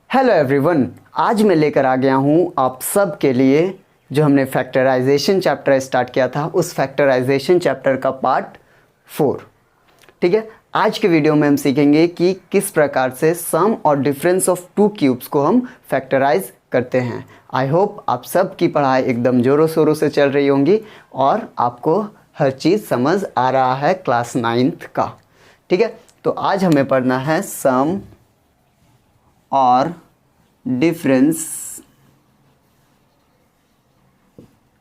Hello everyone, आज मैं लेकर आ गया हूँ आप सब के लिए जो हमने फैक्टराइजेशन चैप्टर स्टार्ट किया था उस फैक्टराइजेशन चैप्टर का पार्ट 4। ठीक है, आज के वीडियो में हम सीखेंगे कि किस प्रकार से सम और डिफरेंस ऑफ टू क्यूब्स को हम फैक्टराइज करते हैं। आई होप आप सब की पढ़ाई एकदम ज़ोरों शोरों से चल रही होंगी और आपको हर चीज़ समझ आ रहा है क्लास 9th का। ठीक है, तो आज हमें पढ़ना है सम और डिफरेंस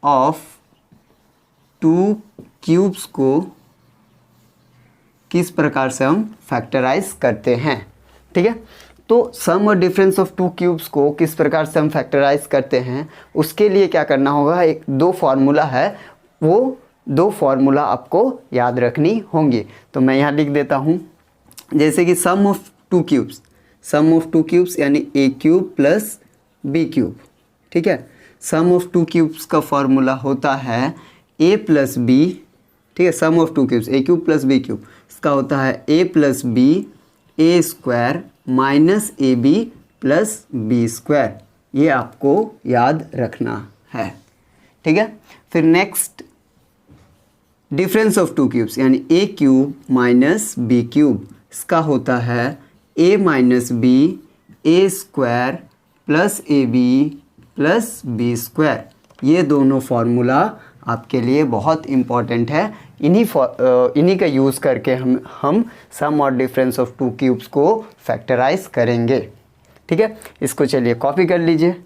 ऑफ टू क्यूब्स को किस प्रकार से हम फैक्टराइज करते हैं। ठीक है, तो सम और डिफरेंस ऑफ टू क्यूब्स को किस प्रकार से हम फैक्टराइज करते हैं उसके लिए क्या करना होगा, एक दो फार्मूला है, वो दो फार्मूला आपको याद रखनी होंगी। तो मैं यहाँ लिख देता हूँ, जैसे कि sum of two cubes, sum of two cubes यानी A cube plus B cube. ठीक है, सम ऑफ टू क्यूब्स का फॉर्मूला होता है ए प्लस बी। ठीक है, sum of two cubes A cube plus B cube, इसका होता है A plus B A square minus A B plus B square. ये आपको याद रखना है। ठीक है, फिर next difference of two cubes यानी A cube minus B cube, इसका होता है A minus B A square plus A B plus B square. ये दोनों फार्मूला आपके लिए बहुत इम्पॉर्टेंट है। इन्हीं का यूज़ करके हम सम और डिफरेंस ऑफ टू क्यूब्स को फैक्टराइज करेंगे। ठीक है, इसको चलिए कॉपी कर लीजिए।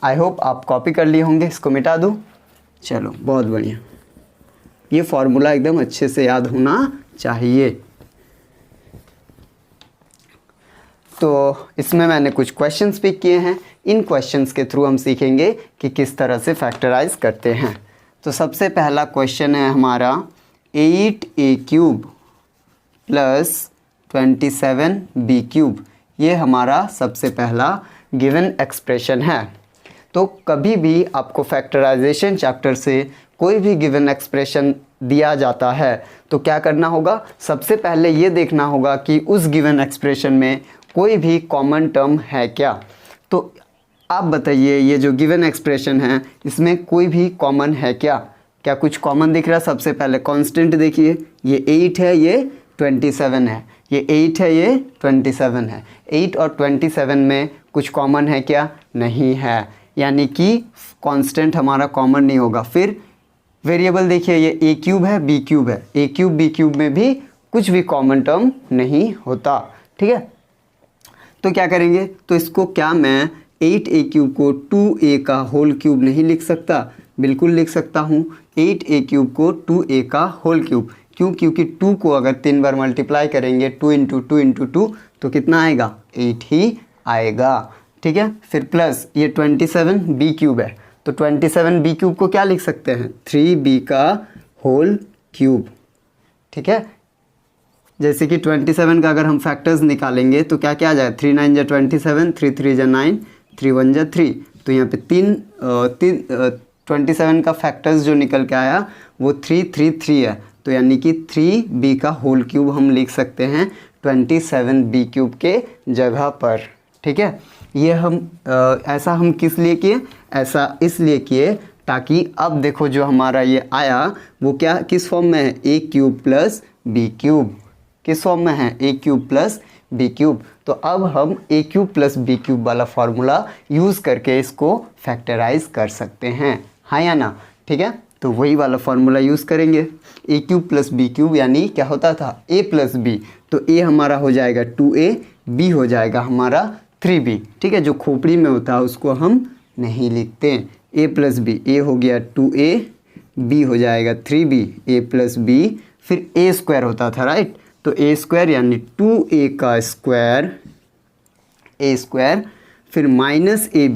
आई होप आप कॉपी कर लिए होंगे। इसको मिटा दूँ, चलो बहुत बढ़िया। ये फार्मूला एकदम अच्छे से याद होना चाहिए। तो इसमें मैंने कुछ क्वेश्चंस पिक किए हैं, इन क्वेश्चंस के थ्रू हम सीखेंगे कि किस तरह से फैक्टराइज करते हैं। तो सबसे पहला क्वेश्चन है हमारा 8a cube plus 27b cube. ये हमारा सबसे पहला गिवन एक्सप्रेशन है। तो कभी भी आपको फैक्टराइजेशन चैप्टर से कोई भी गिवन एक्सप्रेशन दिया जाता है तो क्या करना होगा, सबसे पहले ये देखना होगा कि उस गिवन एक्सप्रेशन में कोई भी कॉमन टर्म है क्या। तो आप बताइए, ये जो गिवन एक्सप्रेशन है इसमें कोई भी कॉमन है क्या? क्या कुछ कॉमन दिख रहा है? सबसे पहले कांस्टेंट देखिए, ये 8 है, ये 27 है, ये 8 है, ये 27 है। 8 और 27 में कुछ कॉमन है क्या? नहीं है, यानी कि कांस्टेंट हमारा कॉमन नहीं होगा। फिर वेरिएबल देखिए, ये ए क्यूब है बी क्यूब है, ए क्यूब बी क्यूब में भी कुछ भी कॉमन टर्म नहीं होता। ठीक है, तो क्या करेंगे, तो इसको क्या मैं 8a क्यूब को 2a का होल क्यूब नहीं लिख सकता? बिल्कुल लिख सकता हूँ। 8a क्यूब को 2a का होल क्यूब, क्यों? क्योंकि 2 को अगर 3 बार मल्टीप्लाई करेंगे 2 इंटू 2 इंटू 2 तो कितना आएगा? 8 ही आएगा। ठीक है, फिर प्लस ये 27b क्यूब है, तो 27b क्यूब को क्या लिख सकते हैं? 3b का होल क्यूब। ठीक है, जैसे कि 27 का अगर हम फैक्टर्स निकालेंगे तो क्या क्या आ जाए? 3 9 जा 27, 3 3 जा 9, 3 1 जा 3। तो यहाँ पे 27 का फैक्टर्स जो निकल के आया वो 3 3 3 है, तो यानी कि 3b का होल क्यूब हम लिख सकते हैं 27b क्यूब के जगह पर। ठीक है, ये हम ऐसा हम किस लिए किए? ऐसा इसलिए किए ताकि अब देखो जो हमारा ये आया वो क्या किस फॉर्म में है? ए क्यूब प्लस बी क्यूब। किस फॉर्म में है? ए क्यूब प्लस बी क्यूब। तो अब हम ए क्यूब प्लस बी क्यूब वाला फार्मूला यूज़ करके इसको फैक्टराइज कर सकते हैं, हाँ या ना? ठीक है, तो वही वाला फार्मूला यूज़ करेंगे। ए क्यूब प्लस बी क्यूब यानी क्या होता था? ए प्लस बी, तो ए हमारा हो जाएगा 2a, बी हो जाएगा हमारा 3b। ठीक है, जो खोपड़ी में होता है उसको हम नहीं लिखते। ए प्लस बी, ए हो गया 2a, बी हो जाएगा 3b, ए प्लस बी, फिर ए स्क्वायर होता था, राइट? तो ए स्क्वायर यानी 2a का स्क्वायर, ए स्क्वायर, फिर माइनस ए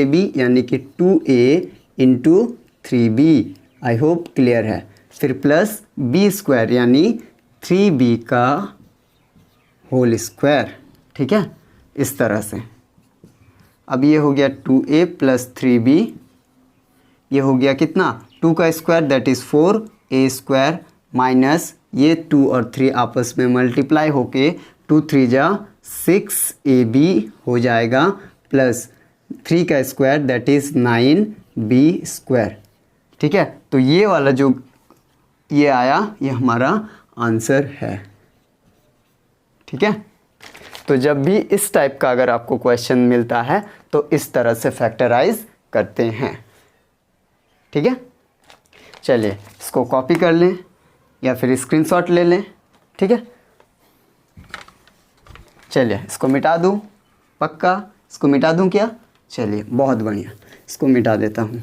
बी यानी कि 2a into 3b। I hope clear है। फिर प्लस बी स्क्वायर यानी 3b का होल स्क्वायर। ठीक है, इस तरह से। अब ये हो गया 2a प्लस 3b, ये हो गया कितना? 2 का square that is 4, A square minus ये 2 और 3 आपस में मल्टीप्लाई होके 2 3 जा 6ab हो जाएगा प्लस 3 का square that is 9b square. ठीक है, तो ये वाला जो ये आया ये हमारा आंसर है। ठीक है, तो जब भी इस टाइप का अगर आपको क्वेश्चन मिलता है तो इस तरह से फैक्टराइज करते हैं। ठीक है, चलिए इसको कॉपी कर लें या फिर स्क्रीनशॉट ले लें। ठीक है, चलिए इसको मिटा दूं, पक्का इसको मिटा दूं क्या? चलिए बहुत बढ़िया, इसको मिटा देता हूं।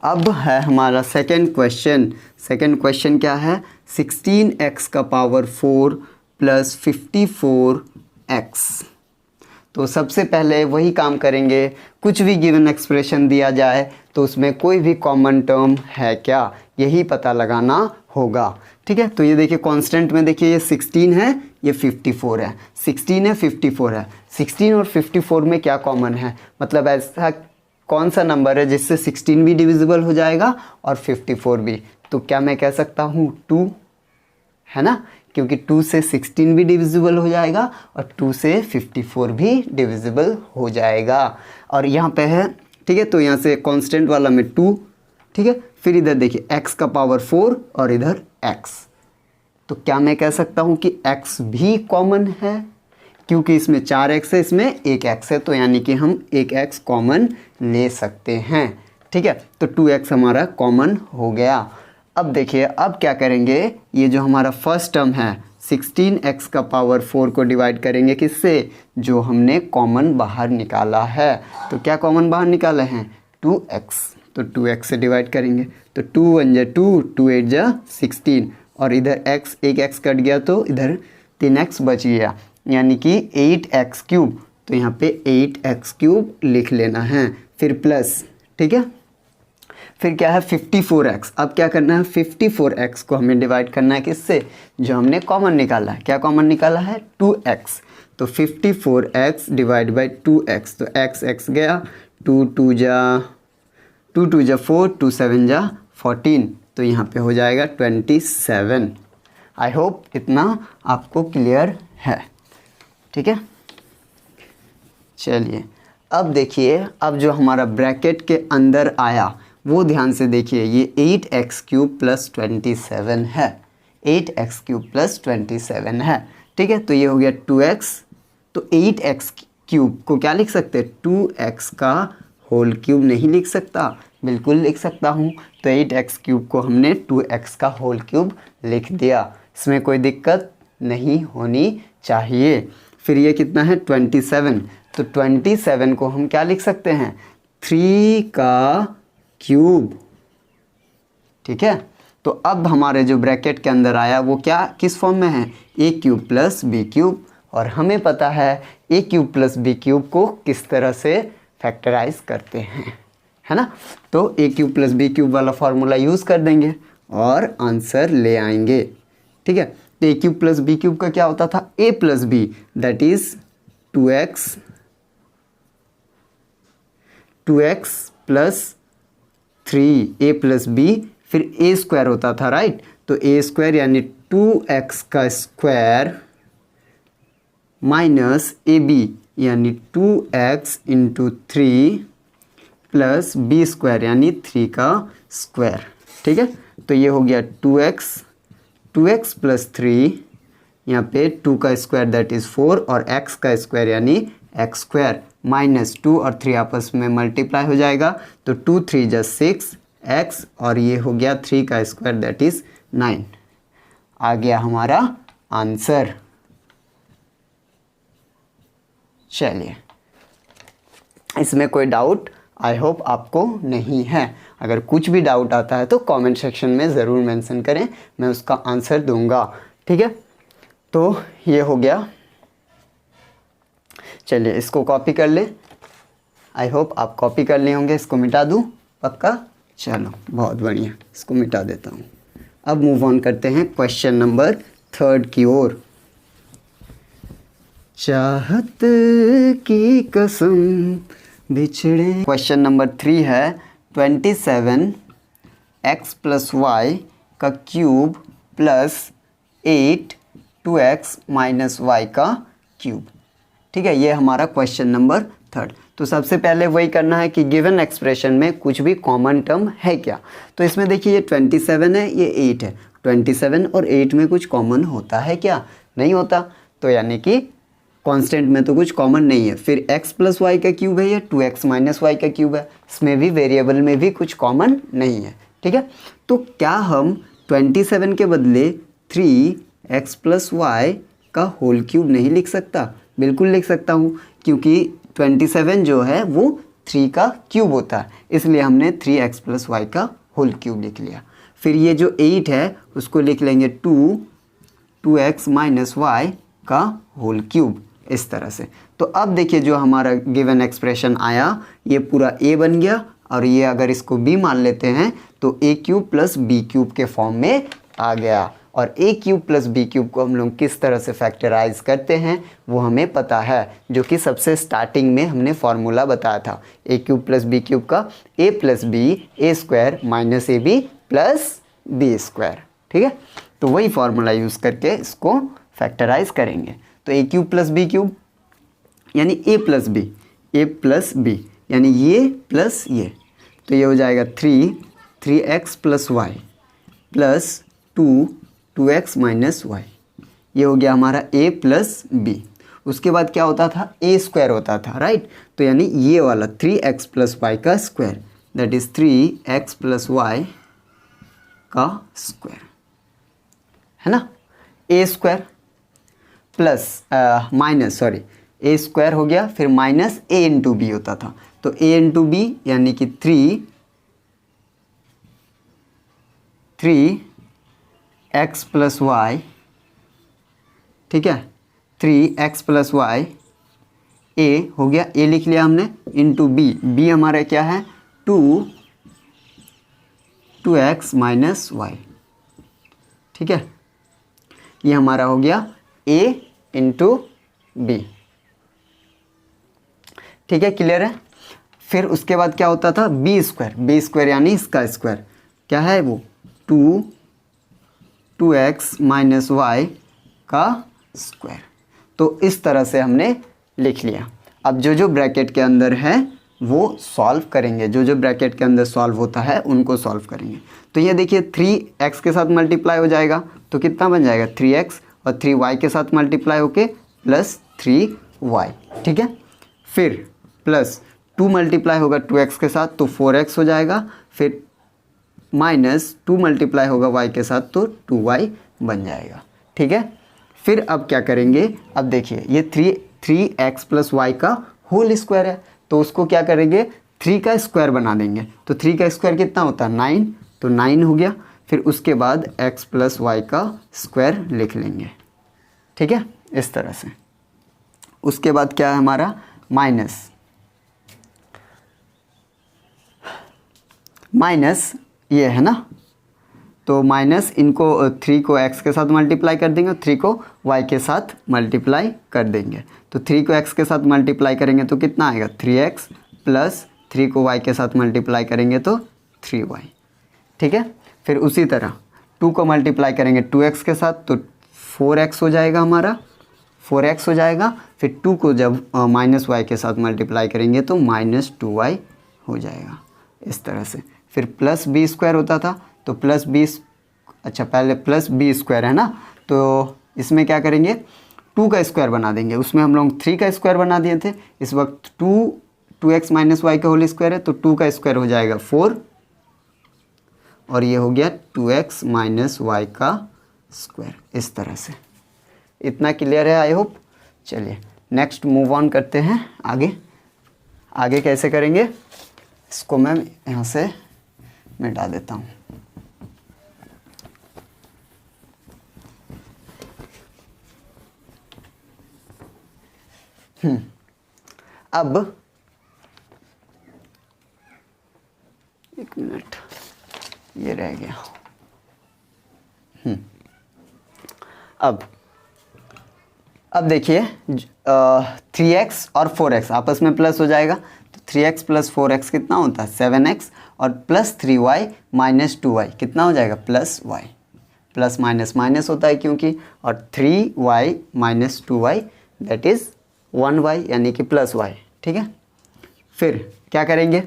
अब है हमारा सेकंड क्वेश्चन। सेकंड क्वेश्चन क्या है? 16x का पावर 4 प्लस 54x। तो सबसे पहले वही काम करेंगे, कुछ भी गिवन एक्सप्रेशन दिया जाए तो उसमें कोई भी कॉमन टर्म है क्या, यही पता लगाना होगा। ठीक है, तो ये देखिए कांस्टेंट में देखिए ये 16 है, ये 54 है, 16 है 54 है। 16 और 54 में क्या कॉमन है? मतलब ऐसा कौन सा नंबर है जिससे 16 भी डिविजिबल हो जाएगा और 54 भी? तो क्या मैं कह सकता हूँ 2, है ना, क्योंकि 2 से 16 भी डिविजिबल हो जाएगा और 2 से 54 भी डिविजिबल हो जाएगा। और यहाँ पे है, ठीक है, तो यहाँ से कांस्टेंट वाला में 2, ठीक है, फिर इधर देखिए x का पावर 4 और इधर x। तो क्या मैं कह सकता हूँ कि x भी कॉमन है, क्योंकि इसमें 4x है, इसमें 1x है, तो यानी कि हम 1x कॉमन ले सकते हैं। ठीक है, तो 2x हमारा कॉमन हो गया। अब देखिए अब क्या करेंगे, ये जो हमारा फर्स्ट टर्म है 16x का पावर 4 को डिवाइड करेंगे किससे? जो हमने कॉमन बाहर निकाला है। तो क्या कॉमन बाहर निकाला है? 2x। तो 2x से डिवाइड करेंगे तो 2 1 जा 2, 2 8 जा 16 और इधर x, एक x कट गया तो इधर 3x बच गया, यानी कि 8x क्यूब। तो यहाँ पे 8x क्यूब लिख लेना है, फिर प्लस, ठीक है, फिर क्या है 54x। अब क्या करना है, 54x को हमें डिवाइड करना है किससे? जो हमने कॉमन निकाला है। क्या कॉमन निकाला है? 2x। तो 54x डिवाइड बाई 2x, तो x गया, 2 2 जा 4, 2 7 जा 14, तो यहाँ पे हो जाएगा 27। आई होप इतना आपको क्लियर है। ठीक है, चलिए अब देखिए, अब जो हमारा ब्रैकेट के अंदर आया वो ध्यान से देखिए, ये 8x क्यूब प्लस 27 है, 8x क्यूब प्लस 27 है। ठीक है, तो ये हो गया 2x। तो 8x क्यूब को क्या लिख सकते हैं? 2x का होल क्यूब नहीं लिख सकता? बिल्कुल लिख सकता हूँ। तो 8x क्यूब को हमने 2x का होल क्यूब लिख दिया, इसमें कोई दिक्कत नहीं होनी चाहिए। फिर ये कितना है? 27। तो 27 को हम क्या लिख सकते हैं? 3 का क्यूब। ठीक है, तो अब हमारे जो ब्रैकेट के अंदर आया वो क्या, किस फॉर्म में है? a cube plus b cube. और हमें पता है a cube plus b cube को किस तरह से फैक्टराइज करते हैं, है ना। तो a cube plus b cube वाला फार्मूला यूज़ कर देंगे और आंसर ले आएंगे। ठीक है, तो a cube plus b cube का क्या होता था? a plus b that is 2x plus 3a plus b, फिर a स्क्वायर होता था, राइट। तो a स्क्वायर यानी 2x का स्क्वायर माइनस ab यानी 2x into 3 plus b square यानी 3 का स्क्वायर। ठीक है, तो ये हो गया 2x प्लस 3, यहाँ पे 2 का स्क्वायर दैट इज़ 4 और x का स्क्वायर यानी x स्क्वायर माइनस 2 और 3 आपस में मल्टीप्लाई हो जाएगा, तो 2 3 जा 6x और ये हो गया 3 का स्क्वायर दैट इज़ 9। आ गया हमारा आंसर। चलिए, इसमें कोई डाउट आई होप आपको नहीं है। अगर कुछ भी डाउट आता है तो कमेंट सेक्शन में ज़रूर मेंशन करें, मैं उसका आंसर दूंगा। ठीक है, तो ये हो गया। चलिए इसको कॉपी कर ले, आई होप आप कॉपी कर लिए होंगे। इसको मिटा दूं पक्का? चलो बहुत बढ़िया, इसको मिटा देता हूँ। अब मूव ऑन करते हैं क्वेश्चन नंबर 3 की ओर। चाहत की कसम बिछड़े। क्वेश्चन नंबर 3 है 27 एक्स प्लस वाई का cube plus 8 2x minus Y का क्यूब। ठीक है, ये हमारा क्वेश्चन नंबर 3। तो सबसे पहले वही करना है कि गिवन एक्सप्रेशन में कुछ भी कॉमन टर्म है क्या। तो इसमें देखिए ये 27 है, ये 8 है, 27 और 8 में कुछ कॉमन होता है क्या? नहीं होता। तो यानी कि कांस्टेंट में तो कुछ कॉमन नहीं है। फिर x प्लस वाई का क्यूब है, ये 2x माइनस वाई का क्यूब है, इसमें भी वेरिएबल में भी कुछ कॉमन नहीं है। ठीक है, तो क्या हम 27 के बदले 3x प्लस वाई का होल क्यूब नहीं लिख सकता? बिल्कुल लिख सकता हूँ, क्योंकि 27 जो है वो 3 का क्यूब होता है, इसलिए हमने 3x प्लस वाई का होल क्यूब लिख लिया। फिर ये जो 8 है उसको लिख लेंगे 2x माइनस वाई का होल क्यूब, इस तरह से। तो अब देखिए जो हमारा गिवन एक्सप्रेशन आया ये पूरा a बन गया, और ये अगर इसको b मान लेते हैं तो a cube plus B cube के फॉर्म में आ गया। और a क्यूब प्लस बी क्यूब को हम लोग किस तरह से फैक्टराइज करते हैं वो हमें पता है, जो कि सबसे स्टार्टिंग में हमने फॉर्मूला बताया था। a cube plus B cube का a plus B A square minus A B plus B square. ठीक है, तो वही फार्मूला यूज़ करके इसको फैक्टराइज करेंगे। तो a cube plus B cube यानी a प्लस बी यानी ये प्लस ये, तो ये हो जाएगा 3x plus Y plus 2x minus Y. ये हो गया हमारा a प्लस बी। उसके बाद क्या होता था? a स्क्वायर होता था, राइट। तो यानी ये वाला 3x प्लस वाई का square, that is 3x plus Y का स्क्वायर, है ना। a square plus minus a square हो गया, फिर माइनस a इंटू बी होता था। तो a इंटू बी यानी कि 3x प्लस वाई, ठीक है, 3x प्लस वाई, a हो गया, a लिख लिया हमने, इंटू b हमारा क्या है? 2x minus Y. ठीक है, ये हमारा हो गया a इंटू बी। ठीक है, क्लियर है। फिर उसके बाद क्या होता था? बी स्क्वायर यानी इसका स्क्वायर, क्या है वो? 2x माइनस वाई का स्क्वायर। तो इस तरह से हमने लिख लिया। अब जो ब्रैकेट के अंदर है वो सॉल्व करेंगे, जो ब्रैकेट के अंदर सॉल्व होता है उनको सॉल्व करेंगे। तो ये देखिए 3x के साथ मल्टीप्लाई हो जाएगा तो कितना बन जाएगा? 3x, और 3y के साथ मल्टीप्लाई होके प्लस 3y। ठीक है, फिर प्लस 2 मल्टीप्लाई होगा 2x के साथ तो 4x हो जाएगा, फिर माइनस 2 मल्टीप्लाई होगा y के साथ तो 2y बन जाएगा। ठीक है, फिर अब क्या करेंगे? अब देखिए ये 3x प्लस वाई का होल स्क्वायर है, तो उसको क्या करेंगे? 3 का स्क्वायर बना देंगे। तो 3 का स्क्वायर कितना होता है? 9, तो 9 हो गया। फिर उसके बाद x प्लस वाई का स्क्वायर लिख लेंगे। ठीक है, इस तरह से। उसके बाद क्या है हमारा? माइनस ये है ना, तो माइनस इनको 3 को x के साथ मल्टीप्लाई कर देंगे, 3 को y के साथ मल्टीप्लाई कर देंगे। तो 3 को x के साथ मल्टीप्लाई करेंगे तो कितना आएगा? 3x प्लस 3 को y के साथ मल्टीप्लाई करेंगे तो 3y। ठीक है, फिर उसी तरह 2 को मल्टीप्लाई करेंगे 2x के साथ तो 4x हो जाएगा हमारा, 4x हो जाएगा। फिर 2 को जब माइनस वाई के साथ मल्टीप्लाई करेंगे तो माइनस 2y हो जाएगा, इस तरह से। फिर प्लस बी स्क्वायर होता था तो प्लस बी, अच्छा पहले प्लस बी स्क्वायर है ना, तो इसमें क्या करेंगे? 2 का स्क्वायर बना देंगे। उसमें हम लोग 3 का स्क्वायर बना दिए थे, इस वक्त 2x माइनस वाई का होल स्क्वायर है तो 2 का स्क्वायर हो जाएगा 4, और ये हो गया 2x माइनस वाई का स्क्वायर, इस तरह से। इतना क्लियर है आई होप। चलिए नेक्स्ट मूव ऑन करते हैं आगे कैसे करेंगे इसको मैं यहाँ से मिटा देता हूँ। अब 1 मिनट, ये रह गया। अब देखिए 3x और 4x आपस में प्लस हो जाएगा, तो 3x प्लस 4x कितना होता है? 7x, और +3y माइनस 2y कितना हो जाएगा +y, प्लस माइनस माइनस होता है क्योंकि, और 3y minus 2y that is 1y यानी कि +y। ठीक है, फिर क्या करेंगे,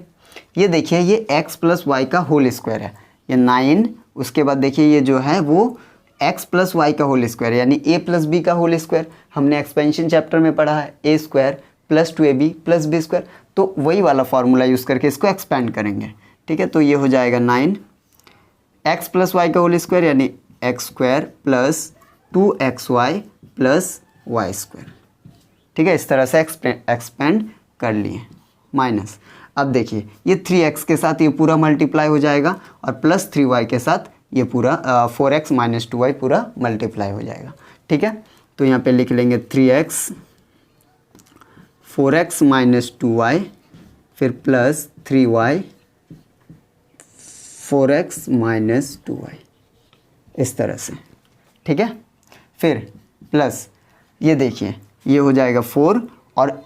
ये देखिए ये x + y का होल स्क्वायर है, ये 9, उसके बाद देखिए ये जो है वो x + y का होल स्क्वायर यानी a + b का होल स्क्वायर, हमने एक्सपेंशन चैप्टर में पढ़ा है a² + 2ab + b², तो वही वाला फार्मूला यूज़ करके इसको एक्सपेंड करेंगे। ठीक है, तो ये हो जाएगा 9 x + y का होल स्क्वायर यानी x² + 2xy + y²। ठीक है, इस तरह से एक्सपेंड कर लिए, माइनस, अब देखिए ये 3x के साथ ये पूरा मल्टीप्लाई हो जाएगा और +3y के साथ ये पूरा 4x - 2y पूरा मल्टीप्लाई हो जाएगा। ठीक है, तो यहाँ पे लिख लेंगे 3x 4x - 2y फिर +3y 4x - 2y, इस तरह से। ठीक है, फिर प्लस ये देखिए ये हो जाएगा 4 और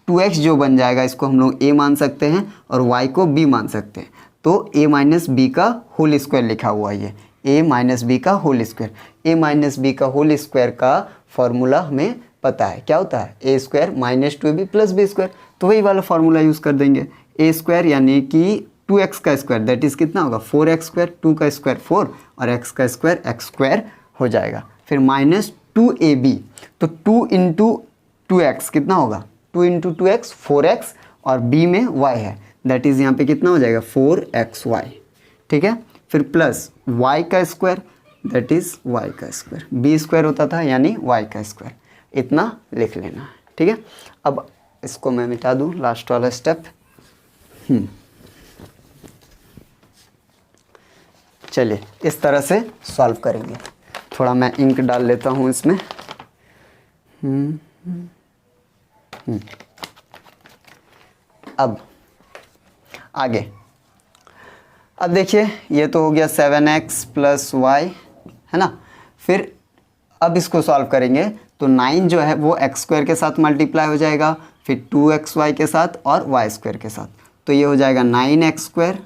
2x जो बन जाएगा इसको हम लोग a मान सकते हैं और y को b मान सकते हैं, तो a - b का होल स्क्वायर लिखा हुआ है, ये a - b का होल स्क्वायर। a - b का होल स्क्वायर का फॉर्मूला हमें पता है, क्या होता है a² - 2ab + b², तो वही वाला फार्मूला यूज़ कर देंगे। a² यानी कि 2x का स्क्वायर दैट इज़ कितना होगा 4x², 2 का स्क्वायर 4 और x का स्क्वायर x² हो जाएगा। फिर -2ab, तो 2 × 2x कितना होगा 2 × 2x 4x और b में y है दैट इज़ यहाँ पे कितना हो जाएगा 4xy। ठीक है, फिर प्लस y का स्क्वायर दैट इज़ y का स्क्वायर, b² होता था यानी y का स्क्वायर, इतना लिख लेना है। ठीक है, अब इसको मैं मिटा दूँ लास्ट वाला स्टेप। चलिए इस तरह से सॉल्व करेंगे, थोड़ा मैं इंक डाल लेता हूँ इसमें। अब आगे, अब देखिए ये तो हो गया 7x + y है ना, फिर अब इसको सॉल्व करेंगे तो 9 जो है वो x² के साथ मल्टीप्लाई हो जाएगा, फिर 2xy के साथ और y² के साथ, तो ये हो जाएगा 9x²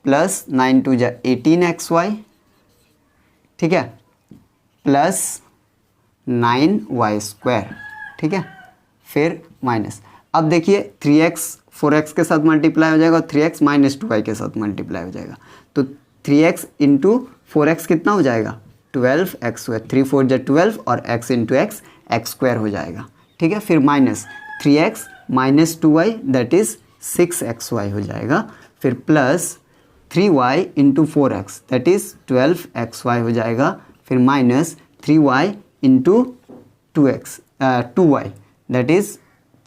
+ 9 × 2 = 18xy। ठीक है, प्लस 9y²। ठीक है, फिर माइनस, अब देखिए 3x 4x के साथ मल्टीप्लाई हो जाएगा और 3x - 2y के साथ मल्टीप्लाई हो जाएगा, तो 3x × 4x कितना हो जाएगा 12x², 3 × 4 = 12 और x × x x² हो जाएगा। ठीक है, फिर minus 3x - 2y that is 6xy हो जाएगा, फिर plus 3y × 4x that is 12xy हो जाएगा, फिर minus 3y × 2y that is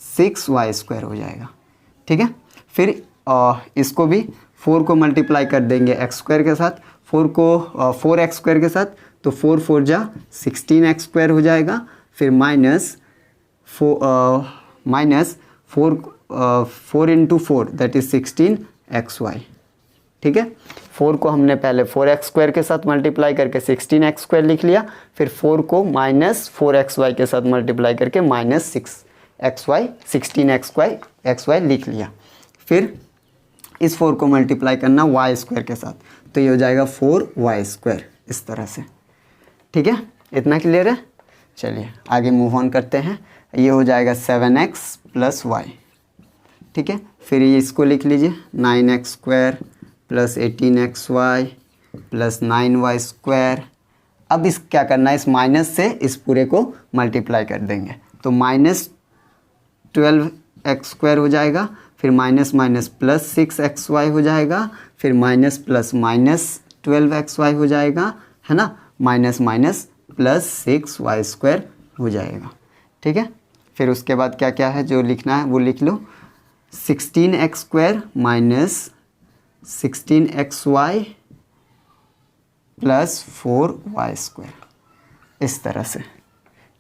6y² हो जाएगा। ठीक है, फिर इसको भी 4 को मल्टीप्लाई कर देंगे x² के साथ, 4 को 4x² के साथ, तो 4 × 4 = 16x² हो जाएगा, फिर माइनस 4 × 4 दैट इज़ 16xy। ठीक है, 4 को हमने पहले 4x² के साथ मल्टीप्लाई करके 16x² लिख लिया, फिर 4 को -4xy के साथ मल्टीप्लाई करके -6xy 16xy लिख लिया, फिर इस 4 को मल्टीप्लाई करना y² के साथ, तो ये हो जाएगा 4y², इस तरह से। ठीक है, इतना क्लियर है। चलिए आगे मूव ऑन करते हैं, ये हो जाएगा 7x + y। ठीक है, फिर ये इसको लिख लीजिए 9x² + 18xy + 9y²। अब इस क्या करना है, इस माइनस से इस पूरे को मल्टीप्लाई कर देंगे, तो -12x² हो जाएगा, फिर माइनस माइनस प्लस 6xy हो जाएगा, फिर माइनस प्लस -12xy हो जाएगा, है ना, माइनस माइनस + 6y² हो जाएगा। ठीक है, फिर उसके बाद क्या क्या है जो लिखना है वो लिख लो, 16x² - 16xy + 4y², इस तरह से।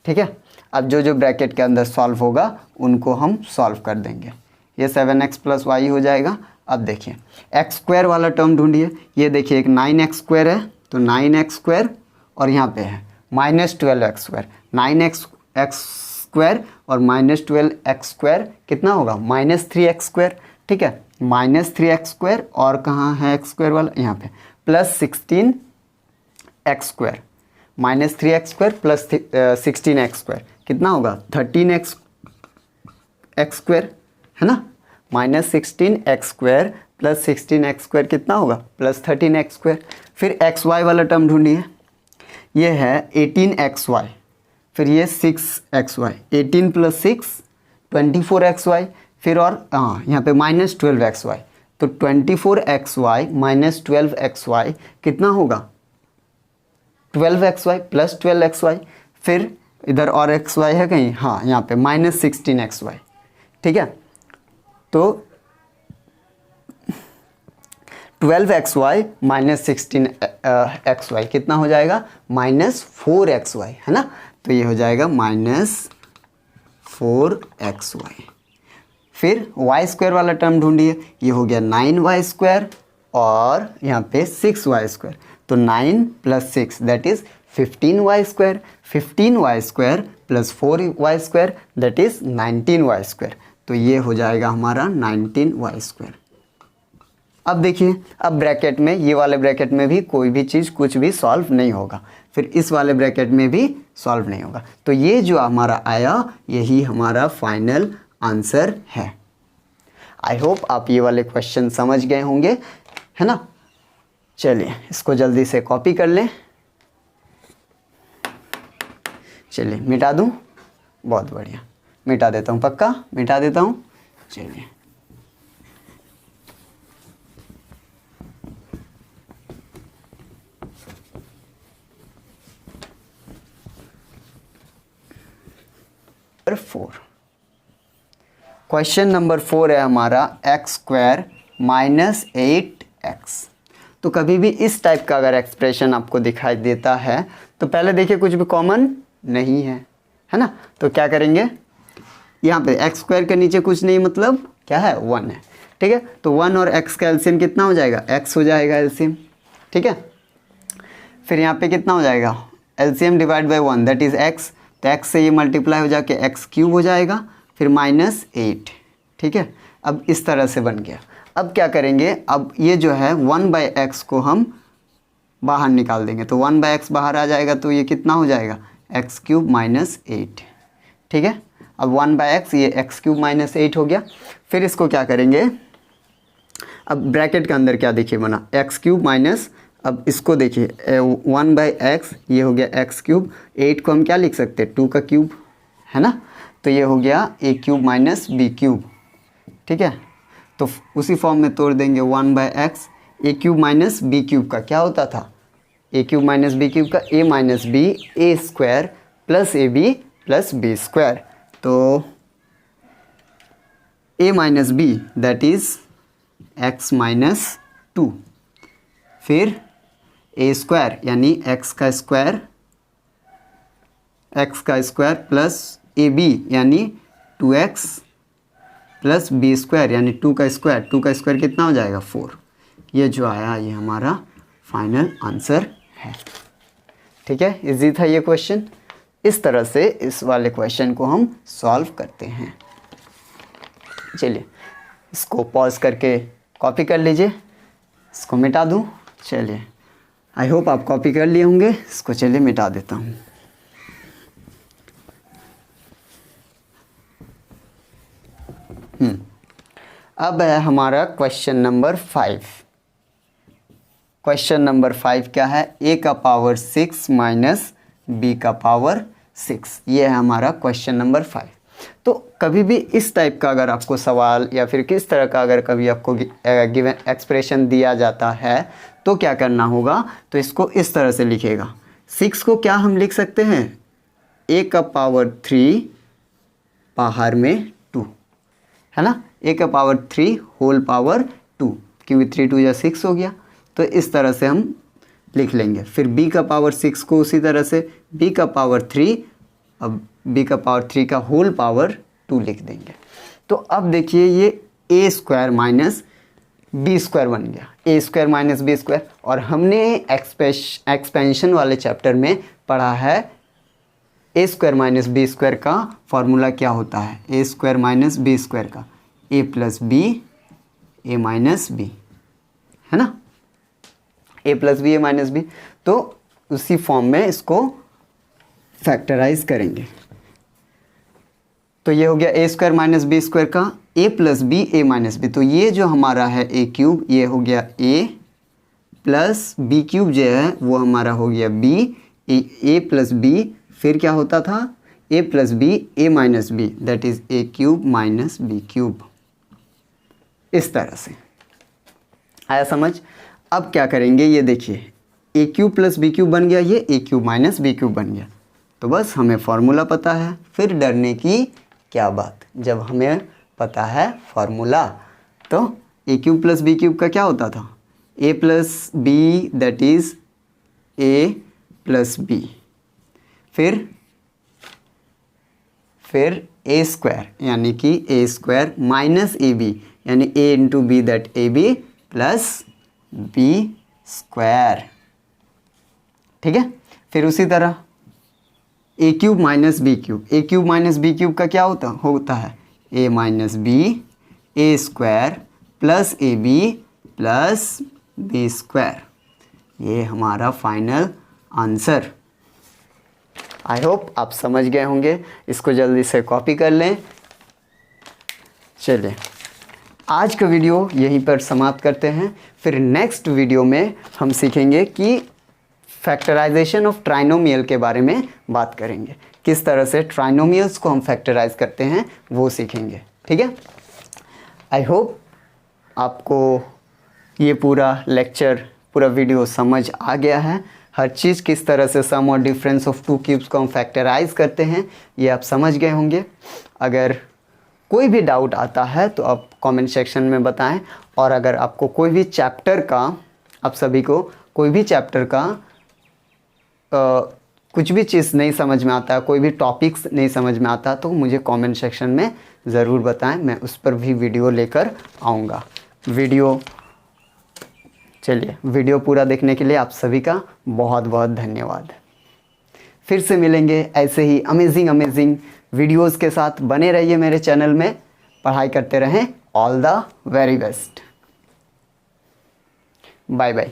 ठीक है, अब जो जो ब्रैकेट के अंदर सॉल्व होगा उनको हम सॉल्व कर देंगे, ये 7x + y हो जाएगा। अब देखिए x² वाला टर्म ढूंढिए, ये देखिए एक 9x² है, तो 9x² और यहाँ पे है -12x², 9x² और -12x² कितना होगा -3x²। ठीक है, -3x², और कहाँ है x² वाला, यहाँ पे, +16x²। -3x² प्लस 16x², कितना होगा 13x², है ना। -16x² प्लस 16x² कितना होगा +13x²। फिर xy वाला टर्म ढूंढिए, ये है 18xy, फिर ये 6xy, 18 + 6 24xy, फिर और यहाँ पे -12xy, तो 24xy - 12xy कितना होगा 12xy + 12xy। फिर इधर और xy है कहीं, हाँ यहाँ पे -16xy, ठीक है। तो 12xy - 16xy कितना हो जाएगा -4xy, है ना। तो ये हो जाएगा -4xy। फिर y² वाला टर्म ढूंढिए, ये हो गया 9y² और यहाँ पे 6y², तो 9 + 6 that is 15y², 15y² + 4y² that is 19y², तो ये हो जाएगा हमारा 19y²। अब देखिए, अब ब्रैकेट में, ये वाले ब्रैकेट में भी कोई भी चीज़ कुछ भी सॉल्व नहीं होगा, फिर इस वाले ब्रैकेट में भी सॉल्व नहीं होगा, तो ये जो हमारा आया यही हमारा फाइनल आंसर है। आई होप आप ये वाले क्वेश्चन समझ गए होंगे, है ना। चलिए इसको जल्दी से कॉपी कर लें। चलिए मिटा दूं, बहुत बढ़िया, मिटा देता हूँ, पक्का मिटा देता हूँ। चलिए नंबर 4, क्वेश्चन नंबर 4 है हमारा x² - 8x। तो कभी भी इस टाइप का अगर एक्सप्रेशन आपको दिखाई देता है तो पहले देखिए कुछ भी कॉमन नहीं है, है ना। तो क्या करेंगे, यहाँ पे x² के नीचे कुछ नहीं, मतलब क्या है 1 है, ठीक है। तो 1 और x का एलसीएम कितना हो जाएगा, x हो जाएगा एलसीएम, ठीक है। फिर यहाँ पे कितना हो जाएगा, LCM divide by 1 that is x, तो x से ये मल्टीप्लाई हो जाके x³ हो जाएगा, फिर -8, ठीक है। अब इस तरह से बन गया। अब क्या करेंगे, अब ये जो है 1/x को हम बाहर निकाल देंगे, तो 1/x बाहर आ जाएगा, तो ये कितना हो जाएगा x³ - 8, ठीक है। अब 1/x ये x³ - 8 हो गया। फिर इसको क्या करेंगे, अब ब्रैकेट के अंदर क्या देखिए बना x³ माइनस, अब इसको देखिए 1/x ये हो गया x³, 8 को हम क्या लिख सकते हैं 2 का क्यूब, है ना। तो ये हो गया a³ - b³, ठीक है। तो उसी फॉर्म में तोड़ देंगे 1/x, a³ - b³ का क्या होता था, a³ - b³ का a - b a² + ab + b², तो a - b that is x - 2, फिर a² यानी x का स्क्वायर प्लस ab यानी 2x प्लस b² यानी 2 का स्क्वायर कितना हो जाएगा 4। ये जो आया ये हमारा फाइनल आंसर है, ठीक है। इजी था ये क्वेश्चन। इस तरह से इस वाले क्वेश्चन को हम सॉल्व करते हैं। चलिए इसको पॉज करके कॉपी कर लीजिए, इसको मिटा दूँ। चलिए आई होप आप कॉपी कर लिए होंगे, इसको चलिए मिटा देता हूँ। अब है हमारा क्वेश्चन नंबर 5। क्वेश्चन नंबर 5 क्या है, a का पावर 6 माइनस b का पावर 6, ये है हमारा क्वेश्चन नंबर 5। तो कभी भी इस टाइप का अगर आपको सवाल या फिर किस तरह का अगर कभी आपको गिवन एक्सप्रेशन दिया जाता है तो क्या करना होगा, तो इसको इस तरह से लिखेगा। 6 को क्या हम लिख सकते हैं, a का पावर 3 बाहर में 2, है ना, a का पावर 3 होल पावर 2, क्योंकि 3 2 या 6 हो गया, तो इस तरह से हम लिख लेंगे। फिर b का पावर 6 को उसी तरह से b का पावर 3, अब b का पावर 3 का होल पावर 2 लिख देंगे। तो अब देखिए ये a² माइनस b² बन गया, a² माइनस b², और हमने एक्सपेंशन वाले चैप्टर में पढ़ा है a² माइनस b² का फॉर्मूला क्या होता है, a² माइनस b² का a plus b A minus B, है ना, A plus B A minus B. तो उसी फॉर्म में इसको फैक्टराइज करेंगे। तो ये हो गया ए स्क्वायर माइनस बी स्क्वायर का ए plus B A minus B. तो ये जो हमारा है ए क्यूब, ये हो गया ए प्लस बी क्यूब जो है वो हमारा हो गया बी, ए प्लस बी, फिर क्या होता था A plus B A minus B, that is A cube minus B cube. इस तरह से आया समझ। अब क्या करेंगे, ये देखिए ए क्यूब प्लस बी क्यूब बन गया, ये ए क्यूब माइनस बी क्यूब बन गया। तो बस हमें फॉर्मूला पता है, फिर डरने की क्या बात, जब हमें पता है फॉर्मूला। तो A cube plus B cube का क्या होता था, A plus B that is A plus B, फिर ए स्क्वायर यानी कि A square minus A B यानी A into B that A B plus B square, ठीक है। फिर उसी तरह A cube minus B cube, A cube minus B cube का क्या होता है A minus B A square plus A B plus B square. ये हमारा फाइनल आंसर। आई होप आप समझ गए होंगे, इसको जल्दी से कॉपी कर लें। चलिए आज का वीडियो यहीं पर समाप्त करते हैं, फिर नेक्स्ट वीडियो में हम सीखेंगे कि फैक्टराइजेशन ऑफ ट्राइनोमियल के बारे में बात करेंगे, किस तरह से ट्राइनोमियल्स को हम फैक्टराइज करते हैं वो सीखेंगे, ठीक है। आई होप आपको ये पूरा लेक्चर, पूरा वीडियो समझ आ गया है। हर चीज़ किस तरह से सम और डिफरेंस ऑफ टू क्यूब्स को हम फैक्टराइज करते हैं ये आप समझ गए होंगे। अगर कोई भी डाउट आता है तो आप कमेंट सेक्शन में बताएं, और अगर आपको कोई भी चैप्टर का, आप सभी को कोई भी चैप्टर का कुछ भी चीज़ नहीं समझ में आता है, कोई भी टॉपिक्स नहीं समझ में आता, तो मुझे कमेंट सेक्शन में ज़रूर बताएं, मैं उस पर भी वीडियो लेकर आऊँगा। चलिए वीडियो पूरा देखने के लिए आप सभी का बहुत बहुत धन्यवाद। फिर से मिलेंगे ऐसे ही अमेजिंग वीडियोस के साथ। बने रहिए मेरे चैनल में, पढ़ाई करते रहें। All the very best, bye bye.